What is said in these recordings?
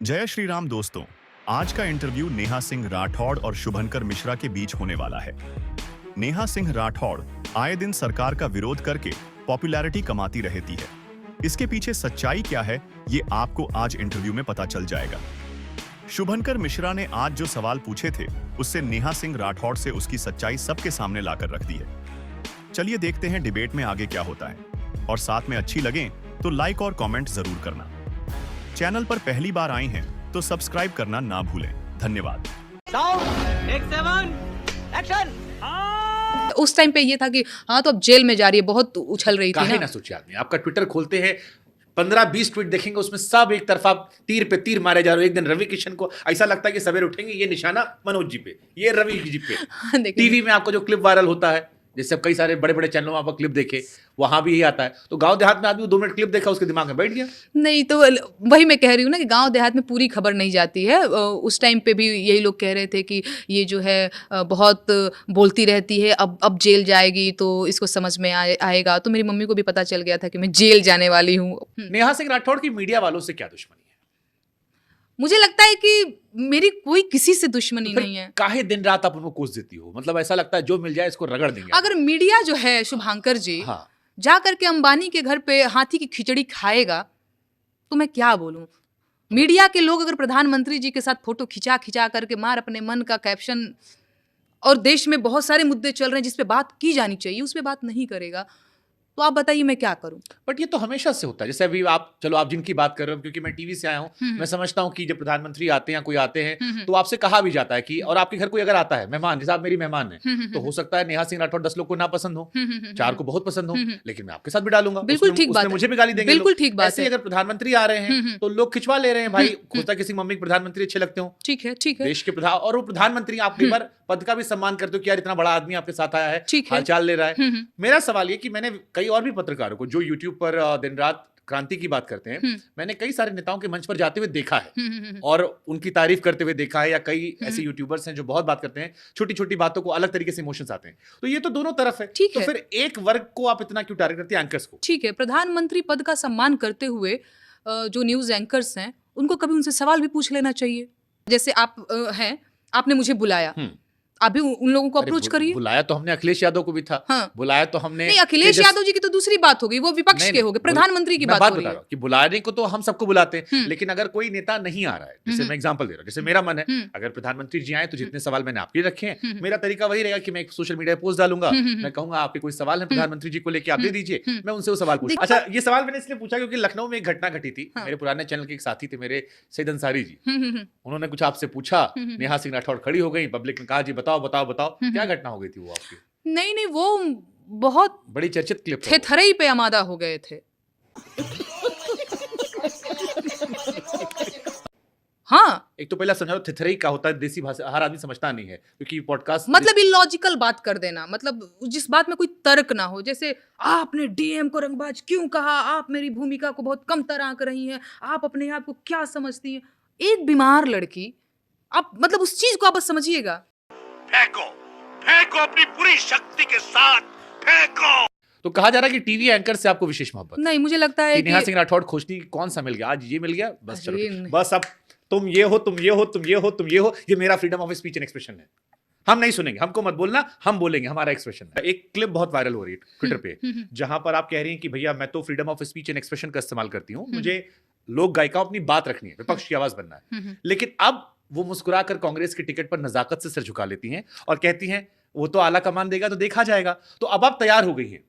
जय श्री राम दोस्तों। आज का इंटरव्यू नेहा सिंह राठौड़ और शुभंकर मिश्रा के बीच होने वाला है। नेहा सिंह राठौड़ आए दिन सरकार का विरोध करके पॉपुलैरिटी कमाती रहती है। इसके पीछे सच्चाई क्या है, ये आपको आज इंटरव्यू में पता चल जाएगा। शुभंकर मिश्रा ने आज जो सवाल पूछे थे, उससे नेहा सिंह राठौड़ से उसकी सच्चाई सबके सामने लाकर रख दी है। चलिए देखते हैं डिबेट में आगे क्या होता है, और साथ में अच्छी लगे तो लाइक और कमेंट जरूर करना। चैनल पर पहली बार आए हैं तो सब्सक्राइब करना ना भूलें। धन्यवाद। उस टाइम पे ये था कि हाँ तो अब जेल में जा रही है, बहुत उछल रही थी काहे ना सोचे आदमी। आपका ट्विटर खोलते हैं, 15-20 ट्वीट देखेंगे, उसमें सब एक तरफा तीर पे तीर मारे जा रहे हो। एक दिन रवि किशन को ऐसा लगता है कि सवेरे उठेंगे ये निशाना मनोज जी पे, ये रवि जी पे। टीवी में आपको जो क्लिप वायरल होता है, जैसे अब कई सारे बड़े बड़े चैनलों में आप क्लिप देखे, वहां भी यही आता है। तो गांव देहात में आदमी 2 मिनट क्लिप देखा, उसके दिमाग में बैठ गया। नहीं तो वही मैं कह रही हूँ ना कि गांव देहात में पूरी खबर नहीं जाती है। उस टाइम पे भी यही लोग कह रहे थे कि ये जो है बहुत बोलती रहती है, अब जेल जाएगी तो इसको समझ में आएगा। तो मेरी मम्मी को भी पता चल गया था कि मैं जेल जाने वाली हूँ। नेहा सिंह राठौड़ की मीडिया वालों से क्या दुश्मनी है? मुझे लगता है कि मेरी कोई किसी से दुश्मनी तो नहीं है। काहे दिन रात आप उनको कोस देती हो? मतलब ऐसा लगता है जो मिल जाए इसको रगड़ देंगे। अगर मीडिया जो है शुभांकर जी, हाँ, जा करके अंबानी के घर पे हाथी की खिचड़ी खाएगा तो मैं क्या बोलूं। मीडिया के लोग अगर प्रधानमंत्री जी के साथ फोटो खिंचा खिंचा करके मार अपने मन का कैप्शन, और देश में बहुत सारे मुद्दे चल रहे हैं जिस पे बात की जानी चाहिए, उस पे बात नहीं करेगा, तो आप बताइए मैं क्या करूं। बट ये तो हमेशा से होता है। जैसे अभी आप, चलो आप जिनकी बात कर रहे हो, क्योंकि मैं टीवी से आया हूँ, मैं समझता हूँ कि जब प्रधानमंत्री आते हैं, कोई आते हैं, तो आपसे कहा भी जाता है कि, और आपके घर कोई अगर आता है मेहमान, जैसे आप मेरी मेहमान है, तो हो सकता है नेहा सिंह राठौड़ 10 लोग को ना पसंद हो, 4 को बहुत पसंद हो, लेकिन मैं आपके साथ भी डालूंगा। बिल्कुल ठीक बात है, मुझे भी गाली देंगे। बिल्कुल ठीक बात ऐसे है। अगर प्रधानमंत्री आ रहे हैं तो लोग खिंचवा ले रहे हैं। भाई होता किसी मम्मी के प्रधानमंत्री अच्छे लगते हो, ठीक है, ठीक है। देश के प्रधान, और वो प्रधानमंत्री आप कई बार पद का भी सम्मान करते हो कि यार इतना बड़ा आदमी आपके साथ आया है, हालचाल ले रहा है। मेरा सवाल ये कि मैंने कई और भी पत्रकारों को जो यूट्यूब पर दिन रात क्रांति की बात करते हैं, मैंने कई सारे नेताओं के मंच पर जाते हुए देखा है और उनकी तारीफ करते हुए देखा है, या कई ऐसे यूट्यूबर्स हैं जो बहुत बात करते हैं, छोटी छोटी बातों को अलग तरीके से इमोशंस आते हैं। तो ये तो दोनों तरफ है। तो फिर एक वर्ग को आप इतना क्यों टारगेट करते हैं, एंकर्स को? ठीक है, प्रधानमंत्री पद का सम्मान करते हुए जो न्यूज एंकर्स हैं उनको कभी उनसे सवाल भी पूछ लेना चाहिए। जैसे आप हैं, आपने मुझे बुलाया, अभी उन लोगों को अप्रोच करिए। बुलाया तो हमने अखिलेश यादव को भी था। हाँ। बुलाया तो हमने नहीं, अखिलेश यादव जी की तो दूसरी बात हो गई, वो विपक्ष के हो गए, प्रधानमंत्री की बात हो रही है कि बुलाने को तो हम सबको बुलाते हैं, लेकिन अगर कोई नेता नहीं आ रहा है, जैसे मैं एग्जांपल दे रहा हूं, जैसे मेरा मन है अगर प्रधानमंत्री जी आए तो जितने सवाल मैंने आपके रखे हैं, मेरा तरीका वही रहेगा कि मैं एक सोशल मीडिया पोस्ट डालूंगा, मैं कहूंगा आपके कोई सवाल है प्रधानमंत्री जी को लेकर, आप दे दीजिए, मैं उनसे वो सवाल पूछूं। अच्छा, ये सवाल मैंने इसलिए पूछा क्योंकि लखनऊ में एक घटना घटी थी। मेरे पुराने चैनल के एक साथी थे मेरे, सैयद अंसारी जी, उन्होंने कुछ आपसे पूछा, नेहा सिंह राठौड़ खड़ी हो गई, पब्लिक में कहा जी बताओ बताओ बताओ, क्या घटना हो गई थी वो आपकी? नहीं, वो बहुत बड़ी चर्चित क्लिप थे, थरई पे आमादा हो गए थे। हाँ, एक तो पहला समझाओ थिथरई क्या होता है, देसी भाषा हर आदमी समझता नहीं है, क्योंकि पॉडकास्ट मतलब इलॉजिकल बात कर देना, मतलब जिस बात में कोई तर्क ना हो। जैसे आपने डीएम को रंगबाज क्यों कहा, आप मेरी भूमिका को बहुत कम तरह कर रही हैं, आप अपने आप को क्या समझती हैं। एक बीमार लड़की, आप मतलब उस चीज को आप बस समझिएगा। फेंको फेंको अपनी पूरी शक्ति के साथ फेंको। तो कहा जा रहा है कि टीवी एंकर से आपको विशेष मोहब्बत नहीं, मुझे लगता है कि नेहा सिंह राठौड़ खोजती कौन सा मिल गया, आज ये मिल गया, बस चलो नहीं। बस अब तुम ये हो, तुम ये हो, तुम ये हो, तुम ये हो, ये मेरा freedom of speech and expression है, हम नहीं सुनेंगे, हमको मत बोलना, हम बोलेंगे, हमारा एक्सप्रेशन है। एक क्लिप बहुत वायरल हो रही है ट्विटर पे, जहां पर आप कह रही हैं कि भैया मैं तो freedom of speech and expression का इस्तेमाल करती हूँ, मुझे लोक गायिकाओं अपनी बात रखनी है, विपक्ष की आवाज बनना है, लेकिन अब वो मुस्कुराकर कांग्रेस की टिकट पर नजाकत से सिर झुका लेती हैं और कहती हैं वो तो आला कमान देगा तो देखा जाएगा। तो अब आप तैयार हो गई हैं।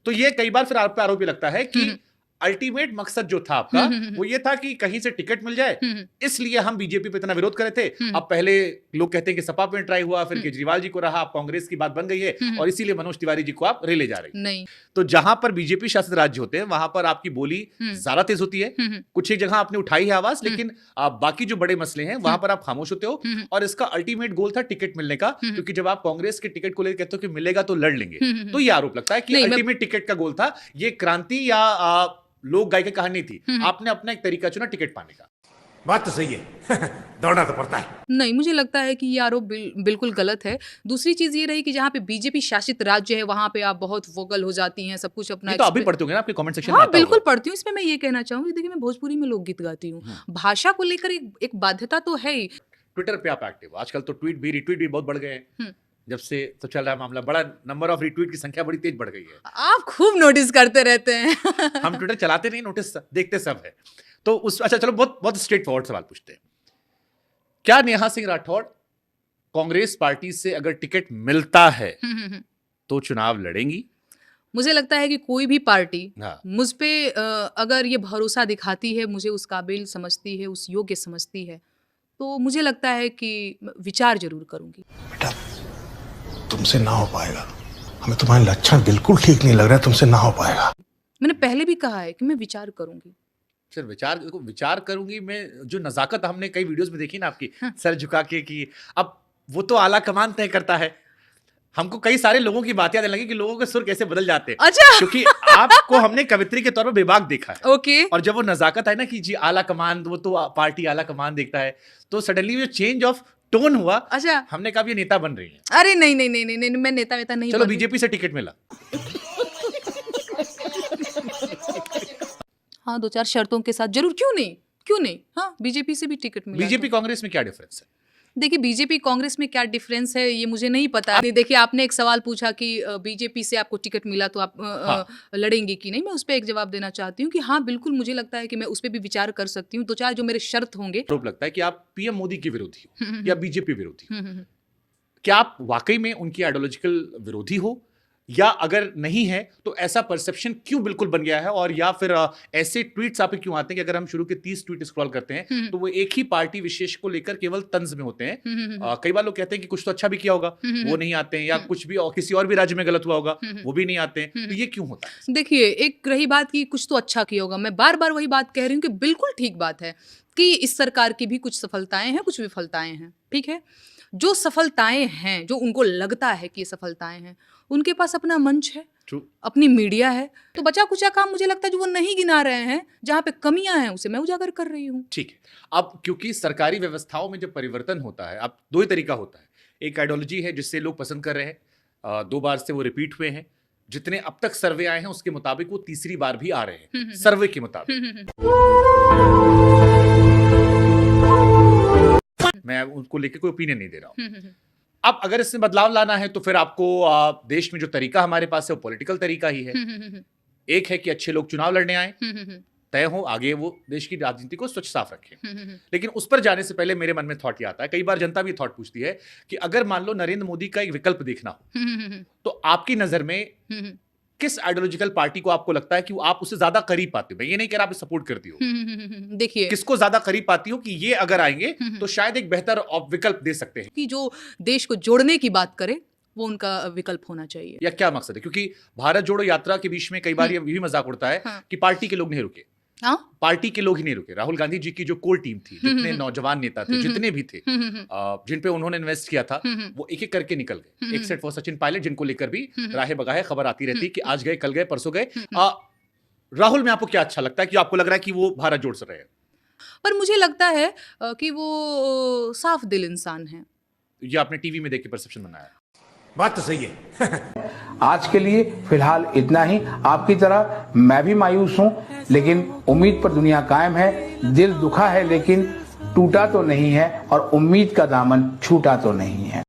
तो ये कई बार फिर आप पे आरोप लगता है कि अल्टीमेट मकसद जो था आपका वो ये था कि कहीं से टिकट मिल जाए, इसलिए हम बीजेपी पे इतना विरोध करे थे। अब पहले लोग कहते हैं कि सपा पे ट्राई हुआ, फिर केजरीवाल जी को रहा, अब कांग्रेस की बात बन गई है और इसीलिए मनोज तिवारी जी को आप रेले जा रही नहीं। तो जहां पर बीजेपी शासित राज्य होते हैं वहां पर आपकी बोली ज्यादा तेज होती है, कुछ एक जगह आपने उठाई है आवाज, लेकिन बाकी जो बड़े मसले हैं वहां पर आप खामोश होते हो। और इसका अल्टीमेट गोल था टिकट मिलने का, क्योंकि जब आप कांग्रेस के टिकट को लेकर कहते हो कि मिलेगा तो लड़ लेंगे, तो ये आरोप लगता है कि अल्टीमेट टिकट का गोल था। ये क्रांति या लोक गायिका कहानी थी, आपने अपना एक तरीका चुना टिकट पाने का। बात तो सही है दौड़ना तो पड़ता है। नहीं, मुझे लगता है कि ये आरोप बिल्कुल गलत है। दूसरी चीज ये रही कि जहाँ पे बीजेपी शासित राज्य है वहां पे आप बहुत वोकल हो जाती हैं, सब कुछ अपना ये तो अभी पढ़ते होंगे ना आपके कमेंट सेक्शन में हाँ आता बिल्कुल होगा। पढ़ती हूँ। इसमें मैं ये कहना चाहूंगी, देखिए मैं भोजपुरी में लोकगीत गाती हूँ, भाषा को लेकर एक बाध्यता तो है ही। ट्विटर पे आप एक्टिव हो, आजकल तो ट्वीट भी रिट्वीट भी बहुत बढ़ गए हैं। जब से तो चल रहा है मामला, बड़ा नंबर ऑफ रिट्वीट की संख्या बड़ी तेज बढ़ गई है। आप खूब नोटिस करते रहते हैं हम ट्विटर चलाते नहीं, नोटिस देखते सब है। तो उस अच्छा चलो बहुत बहुत स्ट्रेट फॉरवर्ड सवाल पूछते हैं। क्या नेहा सिंह राठौड़ कांग्रेस पार्टी से अगर टिकट मिलता है तो चुनाव लड़ेंगी? मुझे लगता है कि कोई भी पार्टी हाँ। मुझ पे अगर ये भरोसा दिखाती है, मुझे उस काबिल समझती है, उस योग्य समझती है, तो मुझे लगता है कि विचार जरूर करूंगी। बेटा तुमसे ना हो पाएगा, हमें तुम्हारे लक्षण बिल्कुल ठीक नहीं लग रहा है, तुमसे ना हो पाएगा। मैंने पहले भी कहा है कि मैं विचार करूंगी। फिर विचार करूंगी मैं, जो नजाकत हमने कई वीडियोस में देखी ना आपकी, सर झुका के की, अब वो तो आला कमान तय करता है। हमको कई सारे लोगों की बातें आने लगी कि लोगों के सुर कैसे बदल जाते हैं। अच्छा क्योंकि आपको हमने कवित्री के तौर पर बेबाक देखा है। ओके और जब वो नजाकत है ना कि जी आला कमान, वो तो पार्टी आला कमान देखता है, तो सडनली जो चेंज ऑफ टोन हुआ, अच्छा हमने कहा ये नेता बन रही है। अरे नहीं नहीं नहीं नहीं नहीं, मैं नेता वेता नहीं चलो बनूं। बीजेपी से टिकट मिला, हाँ 2-4 शर्तों के साथ जरूर, क्यों नहीं, हाँ बीजेपी से भी टिकट मिला। बीजेपी कांग्रेस में क्या डिफरेंस है? देखिए बीजेपी कांग्रेस में क्या डिफरेंस है ये मुझे नहीं पता। देखिए आपने एक सवाल पूछा कि बीजेपी से आपको टिकट मिला तो आप लड़ेंगे कि नहीं। मैं उस पर एक जवाब देना चाहती हूँ कि हाँ बिल्कुल मुझे लगता है कि मैं उस पर भी विचार कर सकती हूँ। 2-4 जो मेरे शर्त होंगे। आरोप लगता है कि आप पीएम मोदी के विरोधी हो या बीजेपी विरोधी हो। क्या आप वाकई में उनकी आइडियोलॉजिकल विरोधी हो, या अगर नहीं है तो ऐसा परसेप्शन क्यों बिल्कुल बन गया है? और या फिर ऐसे ट्वीट्स आप क्यों आते हैं कि अगर हम शुरू के 30 ट्वीट स्क्रॉल करते हैं तो वो एक ही पार्टी विशेष को लेकर केवल तंज में होते हैं। कई बार लोग कहते हैं कि कुछ तो अच्छा भी किया होगा, वो नहीं आते हैं, या कुछ भी और किसी और भी राज्य में गलत हुआ होगा, वो भी नहीं आते हैं। तो ये क्यों होता है? देखिए एक रही बात कि कुछ तो अच्छा किया होगा, मैं बार बार वही बात कह रही हूँ कि बिल्कुल ठीक बात है कि इस सरकार की भी कुछ सफलताएं हैं, कुछ विफलताएं हैं। ठीक है, जो सफलताएं हैं, जो उनको लगता है कि ये सफलताएं हैं, उनके पास अपना मंच है, अपनी मीडिया है, तो बचा कुचा काम मुझे लगता है जो वो नहीं गिना रहे हैं, जहां पे कमियां हैं उसे मैं उजागर कर रही हूँ। ठीक है, अब क्योंकि सरकारी व्यवस्थाओं में जब परिवर्तन होता है, अब दो ही तरीका होता है। एक आइडियोलॉजी है जिससे लोग पसंद कर रहे हैं, 2 बार से वो रिपीट हुए हैं, जितने अब तक सर्वे आए हैं उसके मुताबिक वो तीसरी बार भी आ रहे हैं, सर्वे के मुताबिक। मैं उनको लेकर कोई ओपिनियन नहीं दे रहा हूं। अब अगर इसमें बदलाव लाना है तो फिर आपको देश में जो तरीका हमारे पास है वो पॉलिटिकल तरीका ही है। एक है कि अच्छे लोग चुनाव लड़ने आए, तय हो, आगे वो देश की राजनीति को स्वच्छ साफ रखें। लेकिन उस पर जाने से पहले मेरे मन में थॉट ये आता है, कई बार जनता भी थॉट पूछती है कि अगर मान लो नरेंद्र मोदी का एक विकल्प देखना हो तो आपकी नजर में किस आइडियोलॉजिकल पार्टी को आपको लगता है कि आप उससे ज्यादा करीब पाते हो? मैं ये नहीं कह रहा आप सपोर्ट करती हो, देखिए किसको ज्यादा करीब पाती हो कि ये अगर आएंगे तो शायद एक बेहतर विकल्प दे सकते हैं? कि जो देश को जोड़ने की बात करे वो उनका विकल्प होना चाहिए। या क्या मकसद है? क्योंकि भारत जोड़ो यात्रा के बीच में कई बार ये भी मजाक उड़ता है कि पार्टी के लोग नहीं रुके। हाँ? पार्टी के लोग ही नहीं रुके। राहुल गांधी जी की जो कोर टीम थी, जितने नौजवान नेता थे, जितने भी थे, जिन पे उन्होंने इन्वेस्ट किया था, वो एक एक करके निकल गए। एक्सेप्ट फॉर सचिन पायलट, जिनको लेकर भी राहे बगाहे खबर आती रहती कि आज गए, कल गए, परसों गए। राहुल में आपको क्या अच्छा लगता है कि आपको लग रहा है कि वो भारत जोड़ रहे हैं? पर मुझे लगता है कि वो साफ दिल इंसान है। ये आपने टीवी में देख के परसेप्शन बनाया? बात तो सही है आज के लिए फिलहाल इतना ही। आपकी तरह मैं भी मायूस हूं, लेकिन उम्मीद पर दुनिया कायम है। दिल दुखा है लेकिन टूटा तो नहीं है, और उम्मीद का दामन छूटा तो नहीं है।